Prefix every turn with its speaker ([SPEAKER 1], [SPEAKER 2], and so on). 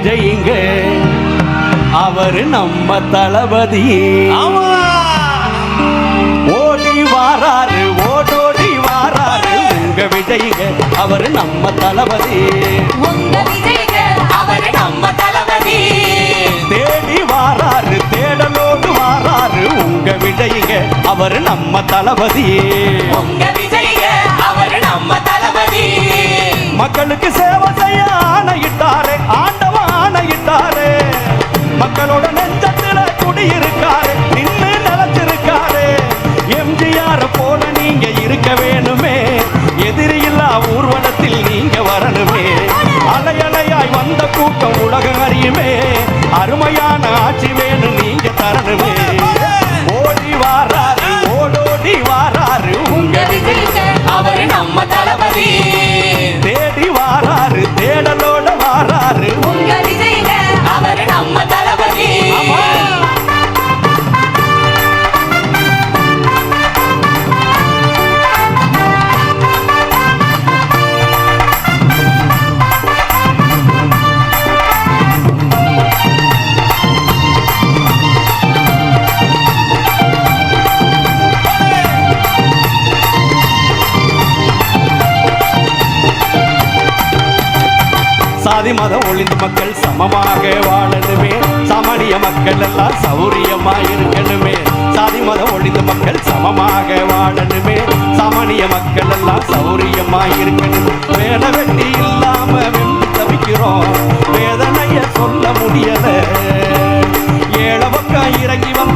[SPEAKER 1] விஜய்ங்க அவரு நம்ம தளபதி. ஓடி வாராரு ஓடோடி வாராரு உங்க விஜய்ங்க அவரு நம்ம தளபதி. தேடி வாராரு தேடலோடு வாராரு உங்க விஜய்ங்க அவரு நம்ம தளபதி. மக்களுக்கு சேவை செய்ய ஆணையிட்டாரு ஆண்டவ ஆணையிட்டாரு. மக்களோட நெஞ்சத்துல குடியிருக்காரு நின்று நிலச்சிருக்காரு. எம்ஜிஆர் போல நீங்க இருக்க வேணுமே எதிரியில்லா ஊர்வலத்தில் நீங்க வரணுமே. அலையலையாய் வந்த கூட்டம் உலகம் அறியுமே அருமையான ஆட்சி வேணும் நீங்க தரணுமே. ஓடி வாராரு ஓடோடி வாராரு உங்க விஜய்ங்க அவரு நம்ம தளபதி. தேடி வாராரு தேடலோட வாராரு உங்க விஜய்ங்க அவரு நம்ம தளபதி. சாதி மதம் ஒழிந்து மக்கள் சமமாக வாழணுமே. சாமானிய மக்கள் எல்லாம் சௌரியமா இருக்கணுமே. சாதி மதம் ஒழிந்து மக்கள் சமமாக வாழணுமே. சாமானிய மக்கள் எல்லாம் சௌரியமா இருக்கணும். வேலை வெட்டி இல்லாம வென்று தவிக்கிறோம் வேதனைய சொல்ல முடியல. ஏழ பக்கம் இறங்கி வந்து